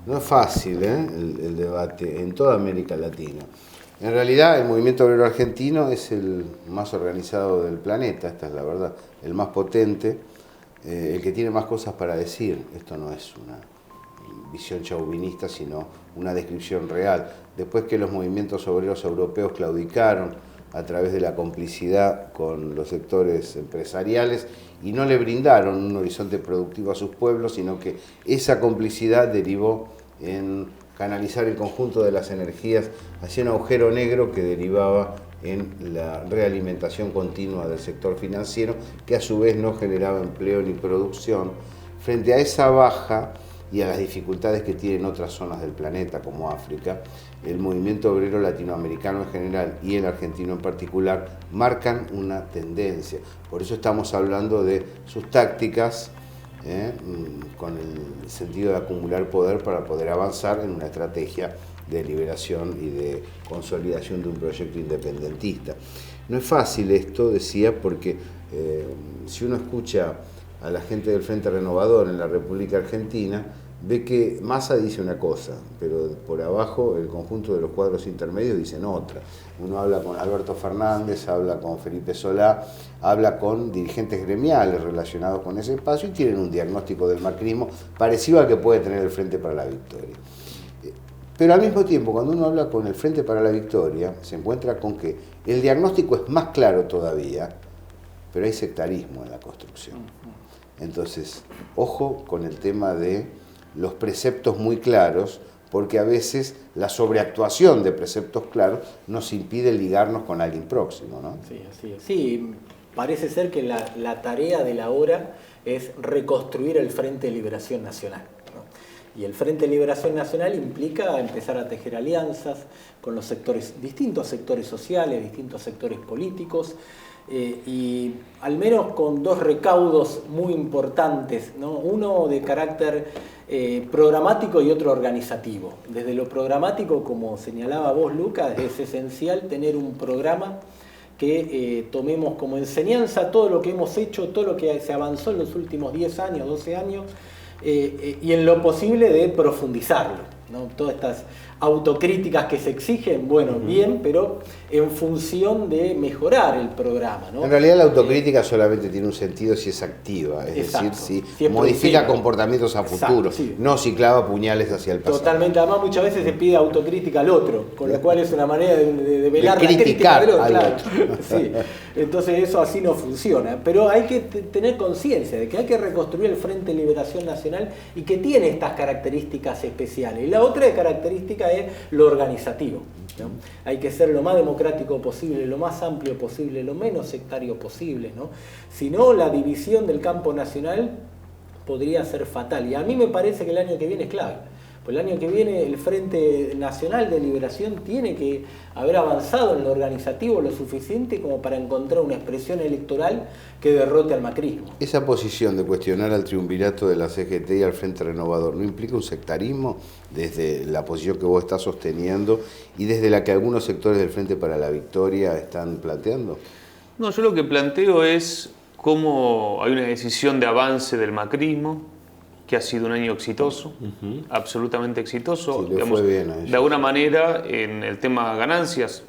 No es fácil el debate en toda América Latina. En realidad el movimiento obrero argentino es el más organizado del planeta, esta es la verdad, el más potente, el que tiene más cosas para decir. Esto no es una visión chauvinista, sino una descripción real. Después que los movimientos obreros europeos claudicaron a través de la complicidad con los sectores empresariales y no le brindaron un horizonte productivo a sus pueblos, sino que esa complicidad derivó en canalizar el conjunto de las energías hacia un agujero negro que derivaba en la realimentación continua del sector financiero, que a su vez no generaba empleo ni producción. Frente a esa baja y a las dificultades que tienen otras zonas del planeta, como África, el movimiento obrero latinoamericano en general y el argentino en particular marcan una tendencia. Por eso estamos hablando de sus tácticas, con el sentido de acumular poder para poder avanzar en una estrategia de liberación y de consolidación de un proyecto independentista. No es fácil esto, decía, porque si uno escucha a la gente del Frente Renovador en la República Argentina, ve que Massa dice una cosa, pero por abajo el conjunto de los cuadros intermedios dicen otra. Uno habla con Alberto Fernández, habla con Felipe Solá, habla con dirigentes gremiales relacionados con ese espacio y tienen un diagnóstico del macrismo parecido al que puede tener el Frente para la Victoria. Pero al mismo tiempo, cuando uno habla con el Frente para la Victoria, se encuentra con que el diagnóstico es más claro todavía, pero hay sectarismo en la construcción. Entonces, ojo con el tema de los preceptos muy claros, porque a veces la sobreactuación de preceptos claros nos impide ligarnos con alguien próximo, ¿no? Sí, así es. Sí, parece ser que la tarea de la hora es reconstruir el Frente de Liberación Nacional, ¿no? Y el Frente de Liberación Nacional implica empezar a tejer alianzas con los sectores, distintos sectores sociales, distintos sectores políticos, y al menos con dos recaudos muy importantes, ¿no? Uno de carácter programático y otro organizativo. Desde lo programático, como señalaba vos, Lucas, es esencial tener un programa que tomemos como enseñanza todo lo que hemos hecho, todo lo que se avanzó en los últimos 10 años, 12 años, y en lo posible de profundizarlo, ¿no? Todas estas autocríticas que se exigen, bueno, bien, pero en función de mejorar el programa, ¿no? En realidad la autocrítica solamente tiene un sentido si es activa, es Exacto, decir, si es modifica productiva. comportamientos a futuro, Sí. no si clava puñales hacia el pasado. Totalmente, además muchas veces se pide autocrítica al otro, con lo cual es una manera de velar de la crítica del otro, al claro. otro. Sí. Entonces eso así no funciona, pero hay que tener conciencia de que hay que reconstruir el Frente de Liberación Nacional y que tiene estas características especiales. Y la otra característica es lo organizativo, ¿no? Hay que ser lo más democrático posible, lo más amplio posible, lo menos sectario posible, ¿no? Si no, la división del campo nacional podría ser fatal. Y a mí me parece que el año que viene es clave. Pues el año que viene el Frente Nacional de Liberación tiene que haber avanzado en lo organizativo lo suficiente como para encontrar una expresión electoral que derrote al macrismo. Esa posición de cuestionar al triunvirato de la CGT y al Frente Renovador, ¿no implica un sectarismo desde la posición que vos estás sosteniendo y desde la que algunos sectores del Frente para la Victoria están planteando? No, yo lo que planteo es cómo hay una decisión de avance del macrismo, que ha sido un año exitoso, absolutamente exitoso. Sí, le fue bien a ellos. De alguna manera, en el tema ganancias,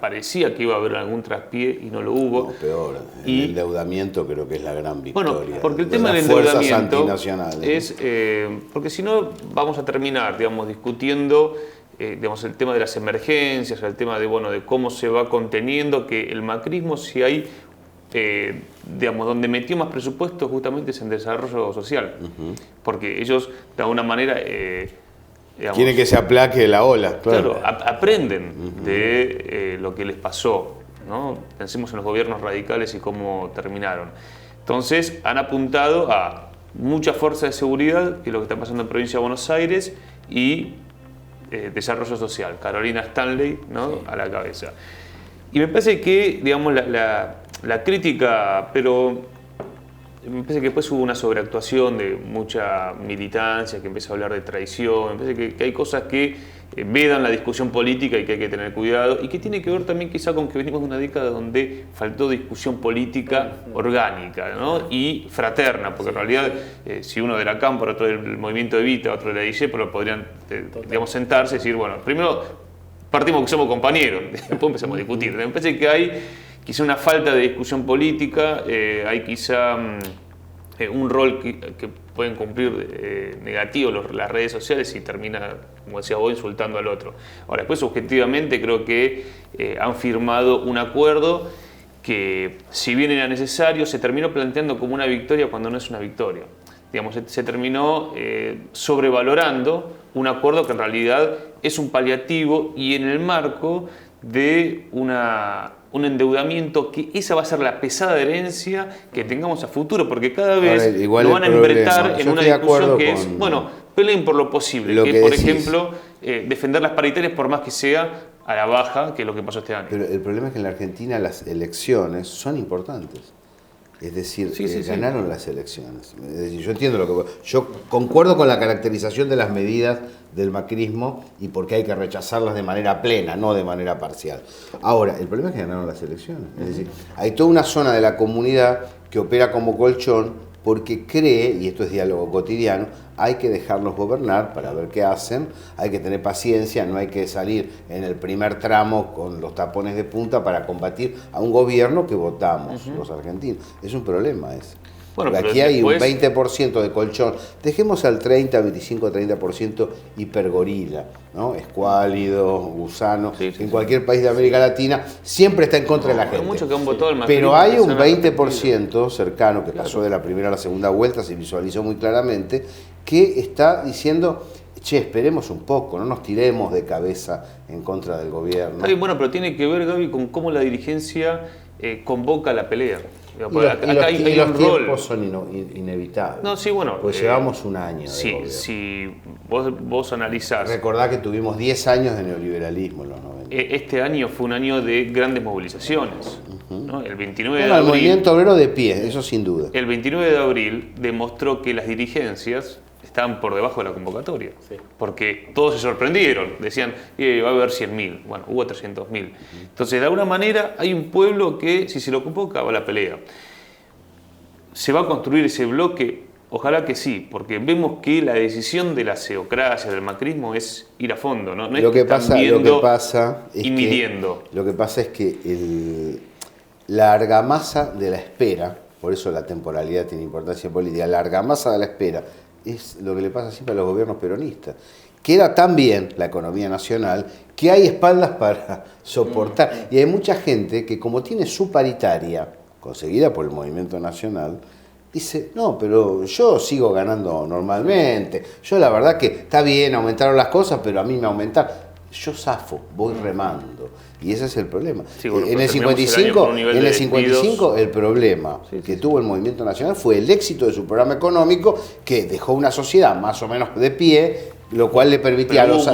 parecía que iba a haber algún traspié y no lo hubo. No, peor. Y el endeudamiento creo que es la gran victoria. bueno, porque el de tema las del fuerzas endeudamiento antinacionales. es, porque si no vamos a terminar, digamos, discutiendo digamos, el tema de las emergencias, el tema de, bueno, de cómo se va conteniendo, que el macrismo, si hay digamos, donde metió más presupuesto justamente es en desarrollo social, porque ellos de alguna manera digamos, quieren que se aplaque la ola. claro, aprenden de lo que les pasó, ¿no? Pensemos en los gobiernos radicales y cómo terminaron. Entonces han apuntado a mucha fuerza de seguridad, que es lo que está pasando en Provincia de Buenos Aires, y desarrollo social, Carolina Stanley, ¿no? Sí. A la cabeza. Y me parece que, digamos, la crítica, pero me parece que después hubo una sobreactuación de mucha militancia que empezó a hablar de traición. Me parece que hay cosas que vedan la discusión política y que hay que tener cuidado, y que tiene que ver también quizá con que venimos de una década donde faltó discusión política orgánica, ¿no? Y fraterna, porque en realidad si uno de la Cámpora, otro del movimiento Evita, otro de la IGE, pero podrían digamos, sentarse y decir, bueno, primero partimos que somos compañeros, después empezamos a discutir. Me parece que hay quizá una falta de discusión política, hay quizá un rol que pueden cumplir negativo las redes sociales y termina, como decías vos, insultando al otro. Ahora, después objetivamente creo que han firmado un acuerdo que, si bien era necesario, se terminó planteando como una victoria cuando no es una victoria. Digamos, se terminó sobrevalorando un acuerdo que en realidad es un paliativo, y en el marco de un endeudamiento que esa va a ser la pesada herencia que tengamos a futuro, porque cada vez lo van a embretar en una discusión que es, bueno, peleen por lo posible, que por ejemplo, defender las paritarias por más que sea a la baja, que es lo que pasó este año. Pero el problema es que en la Argentina las elecciones son importantes. Es decir, ganaron las elecciones. Es decir, yo entiendo yo concuerdo con la caracterización de las medidas del macrismo y porque hay que rechazarlas de manera plena, no de manera parcial. Ahora, el problema es que ganaron las elecciones. Es decir, hay toda una zona de la comunidad que opera como colchón porque cree, y esto es diálogo cotidiano, hay que dejarlos gobernar para ver qué hacen, hay que tener paciencia, no hay que salir en el primer tramo con los tapones de punta para combatir a un gobierno que votamos los argentinos. Es un problema ese. Bueno, porque aquí hay un 20% de colchón. Dejemos al 30, 25, 30% hipergorila, ¿no? Escuálido, gusano. En cualquier país de América Latina siempre está en contra de la gente. Mucho que han votado el pero hay un 20% cercano que pasó de la primera a la segunda vuelta, se visualizó muy claramente, que está diciendo: che, esperemos un poco, no nos tiremos de cabeza en contra del gobierno. Está bien, bueno, pero tiene que ver, Gaby, con cómo la dirigencia convoca la pelea. Y los tiempos son inevitables. No, sí, bueno. Pues llevamos un año. Si vos analizás. Recordá que tuvimos 10 años de neoliberalismo en los 90. Este año fue un año de grandes movilizaciones. ¿No? El 29 de abril. El movimiento obrero de pie, eso sin duda. El 29 de abril demostró que las dirigencias estaban por debajo de la convocatoria. Sí. Porque todos se sorprendieron. Decían, va a haber 100.000. Bueno, hubo 300.000. Entonces, de alguna manera, hay un pueblo que, si se lo convoca, va a la pelea. ¿Se va a construir ese bloque? Ojalá que sí, porque vemos que la decisión de la ceocracia, del macrismo, es ir a fondo. No es lo que pasa es midiendo. Lo que pasa es que la argamasa de la espera, por eso la temporalidad tiene importancia política, la argamasa de la espera es lo que le pasa siempre a los gobiernos peronistas. Queda tan bien la economía nacional que hay espaldas para soportar. Y hay mucha gente que, como tiene su paritaria, conseguida por el movimiento nacional, dice, no, pero yo sigo ganando normalmente. Yo la verdad que está bien, aumentaron las cosas, pero a mí me aumentaron. Yo zafo, voy remando. Y ese es el problema. Sí, bueno, en el 55 el problema que tuvo el movimiento nacional fue el éxito de su programa económico, que dejó una sociedad más o menos de pie, lo cual le permitía a los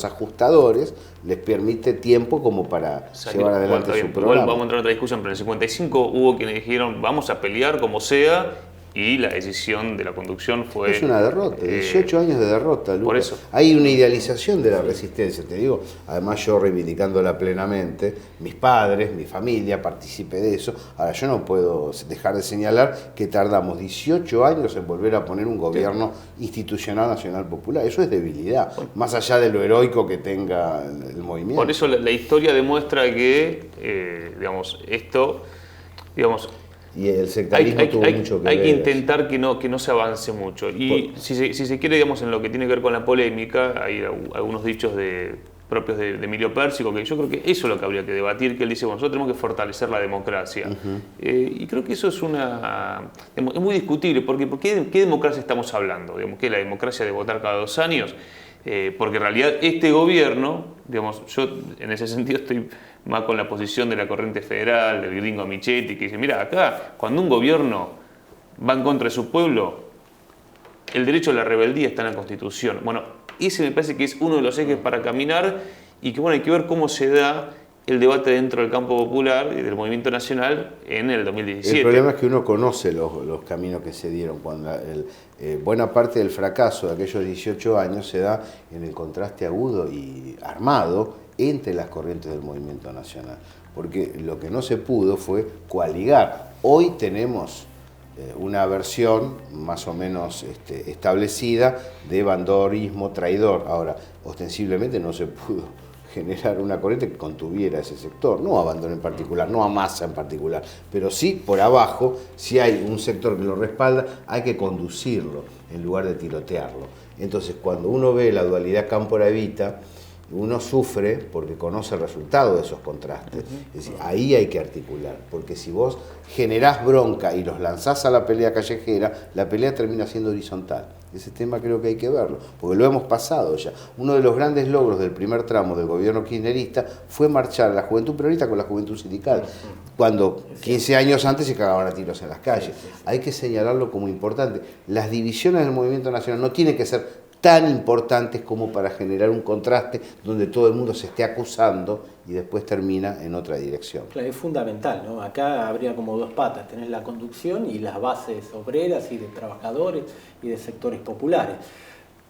ajustadores les permite tiempo como para llevar adelante su programa. Vamos a entrar en otra discusión, pero en el 55 hubo quienes dijeron vamos a pelear como sea, y la decisión de la conducción fue... Es una derrota, 18 años de derrota, Lucas. Por eso. Hay una idealización de la resistencia, te digo, además yo reivindicándola plenamente, mis padres, mi familia, participé de eso. Ahora, yo no puedo dejar de señalar que tardamos 18 años en volver a poner un gobierno institucional nacional popular. Eso es debilidad, más allá de lo heroico que tenga el movimiento. Por eso la historia demuestra que, esto, y el sectarismo tuvo mucho que ver. Hay que intentar que no se avance mucho. Y si se quiere, en lo que tiene que ver con la polémica, hay algunos dichos propios de Emilio Pérsico, que yo creo que eso es lo que habría que debatir, que él dice, nosotros tenemos que fortalecer la democracia. Y creo que eso es muy discutible, porque ¿qué democracia estamos hablando? ¿Qué es la democracia de votar cada 2 años? Porque en realidad este gobierno, yo en ese sentido estoy más con la posición de la corriente federal, del gringo Michetti, que dice, mira, acá cuando un gobierno va en contra de su pueblo, el derecho a la rebeldía está en la Constitución. Bueno, ese me parece que es uno de los ejes para caminar, y que hay que ver cómo se da el debate dentro del campo popular y del movimiento nacional en el 2017. El problema es que uno conoce los caminos que se dieron. Cuando buena parte del fracaso de aquellos 18 años se da en el contraste agudo y armado entre las corrientes del movimiento nacional. Porque lo que no se pudo fue coaligar. Hoy tenemos una versión más o menos establecida de banderismo traidor. Ahora, ostensiblemente no se pudo generar una corriente que contuviera ese sector, no a Abandono en particular, no a Massa en particular, pero sí por abajo, si hay un sector que lo respalda, hay que conducirlo en lugar de tirotearlo. Entonces, cuando uno ve la dualidad Cámpora-Evita, uno sufre porque conoce el resultado de esos contrastes. Es decir, ahí hay que articular, porque si vos generás bronca y los lanzás a la pelea callejera, la pelea termina siendo horizontal. Ese tema creo que hay que verlo, porque lo hemos pasado ya. Uno de los grandes logros del primer tramo del gobierno kirchnerista fue marchar a la juventud peronista con la juventud sindical, cuando 15 años antes se cagaban a tiros en las calles. Hay que señalarlo como importante. Las divisiones del movimiento nacional no tienen que ser tan importantes como para generar un contraste donde todo el mundo se esté acusando y después termina en otra dirección. Claro, es fundamental, ¿no? Acá habría como dos patas, tenés la conducción y las bases obreras y de trabajadores y de sectores populares.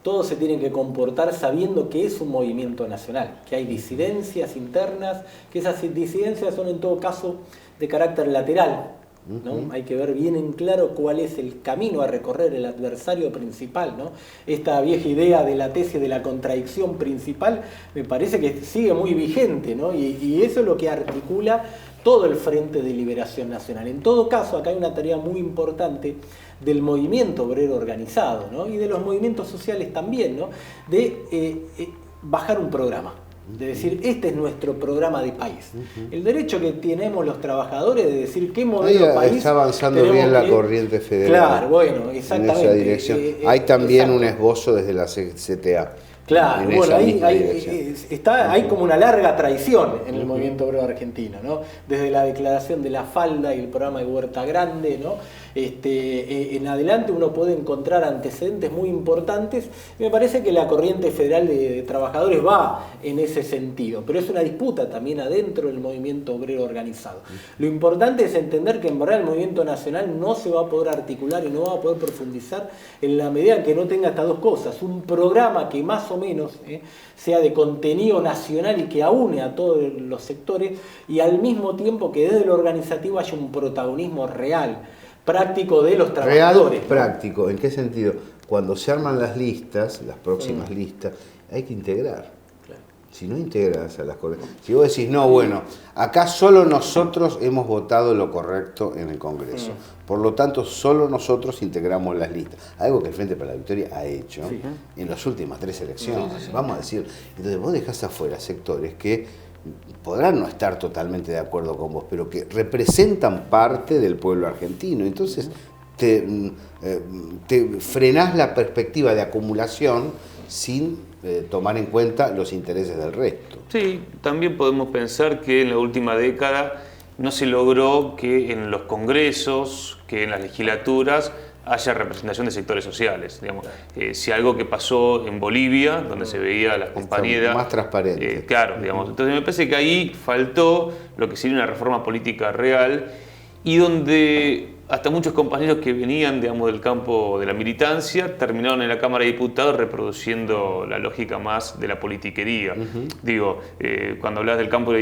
Todos se tienen que comportar sabiendo que es un movimiento nacional, que hay disidencias internas, que esas disidencias son en todo caso de carácter lateral, ¿no? Hay que ver bien en claro cuál es el camino a recorrer el adversario principal, ¿no? Esta vieja idea de la tesis de la contradicción principal me parece que sigue muy vigente, ¿no? Y eso es lo que articula todo el Frente de Liberación Nacional. En todo caso, acá hay una tarea muy importante del movimiento obrero organizado, ¿no? Y de los movimientos sociales también, ¿no? De bajar un programa. De decir, este es nuestro programa de país. El derecho que tenemos los trabajadores de decir qué modelo de país está avanzando bien la corriente federal. Claro, bueno, exactamente. En esa dirección. Hay también un esbozo desde la CTA. Claro, bueno, hay como una larga tradición en el movimiento obrero argentino, ¿no? Desde la declaración de la falda y el programa de Huerta Grande, ¿no? En adelante uno puede encontrar antecedentes muy importantes. Me parece que la corriente federal de trabajadores va en ese sentido, pero es una disputa también adentro del movimiento obrero organizado. Lo importante es entender que en verdad el movimiento nacional no se va a poder articular y no va a poder profundizar en la medida en que no tenga estas dos cosas. Un programa que más o menos sea de contenido nacional y que aúne a todos los sectores y al mismo tiempo que desde lo organizativo haya un protagonismo real, práctico de los trabajadores. Real, práctico. ¿En qué sentido? Cuando se arman las listas, las próximas listas, hay que integrar. Claro. Si no integras a las corrientes, si vos decís, no, bueno, acá solo nosotros hemos votado lo correcto en el Congreso, por lo tanto solo nosotros integramos las listas, algo que el Frente para la Victoria ha hecho en las últimas 3 elecciones, vamos a decir. Entonces vos dejás afuera sectores que podrán no estar totalmente de acuerdo con vos, pero que representan parte del pueblo argentino. Entonces te frenás la perspectiva de acumulación sin tomar en cuenta los intereses del resto. Sí, también podemos pensar que en la última década no se logró que en los congresos, que en las legislaturas haya representación de sectores sociales. Digamos. Si algo que pasó en Bolivia, donde se veía a las compañeras... Más transparente. Claro, digamos. Entonces me parece que ahí faltó lo que sería una reforma política real y donde hasta muchos compañeros que venían, digamos, del campo de la militancia terminaron en la Cámara de Diputados reproduciendo la lógica más de la politiquería. Digo, cuando hablas del Cámpora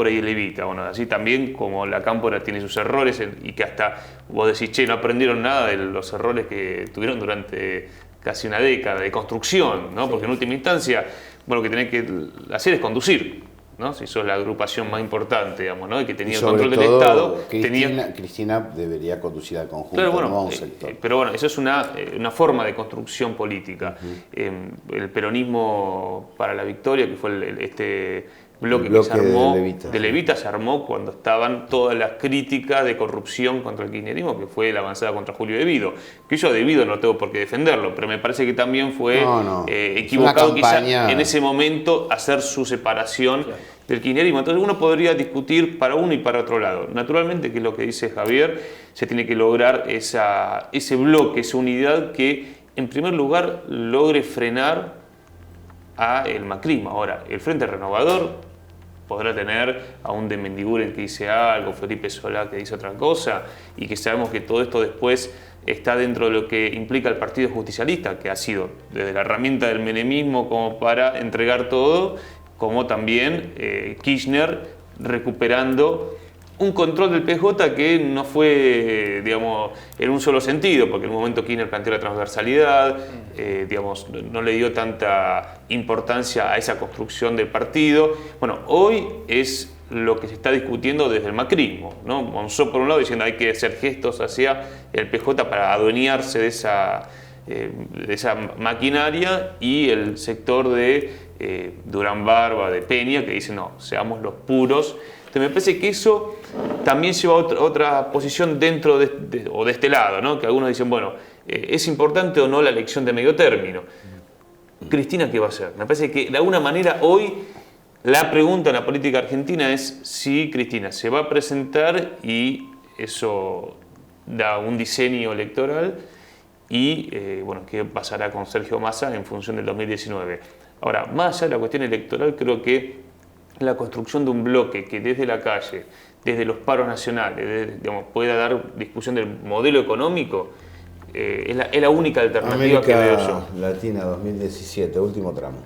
y Levita, bueno, así también como la Cámpora tiene sus errores y que hasta vos decís, che, no aprendieron nada de los errores que tuvieron durante casi una década de construcción, ¿no? Porque en última instancia, bueno, lo que tenés que hacer es conducir, ¿no? Si sos la agrupación más importante, digamos, ¿no? Y que tenía el control del Estado. Cristina debería conducir al conjunto, claro, bueno, no a un sector. Pero bueno, eso es una forma de construcción política. El peronismo para la victoria, que fue este bloque que se armó de Levita, se armó cuando estaban todas las críticas de corrupción contra el kirchnerismo, que fue la avanzada contra Julio De Vido. Que yo a De Vido no tengo por qué defenderlo, pero me parece que también fue equivocado quizá en ese momento hacer su separación del kirchnerismo. Entonces uno podría discutir para uno y para otro lado. Naturalmente, que es lo que dice Javier, se tiene que lograr ese bloque, esa unidad que en primer lugar logre frenar a el macrismo. Ahora, el Frente Renovador podrá tener a un de Mendiguren que dice algo, Felipe Solá que dice otra cosa, y que sabemos que todo esto después está dentro de lo que implica el Partido Justicialista, que ha sido desde la herramienta del menemismo como para entregar todo, como también Kirchner recuperando un control del PJ que no fue, digamos, en un solo sentido, porque en un momento Kirchner planteó la transversalidad, digamos, no le dio tanta importancia a esa construcción del partido. Bueno, hoy es lo que se está discutiendo desde el macrismo, ¿no? Monzó por un lado diciendo hay que hacer gestos hacia el PJ para adueñarse de esa maquinaria, y el sector de Durán Barba, de Peña, que dice no, seamos los puros. Entonces me parece que eso también lleva a otra posición dentro de este lado, ¿no? Que algunos dicen, bueno, ¿es importante o no la elección de medio término? Cristina, ¿qué va a hacer? Me parece que de alguna manera hoy la pregunta en la política argentina es si Cristina se va a presentar, y eso da un diseño electoral, y bueno, qué pasará con Sergio Massa en función del 2019. Ahora, más allá de la cuestión electoral, creo que la construcción de un bloque que desde la calle, desde los paros nacionales, digamos, pueda dar discusión del modelo económico, es la única alternativa que veo yo. América Latina 2017, último tramo.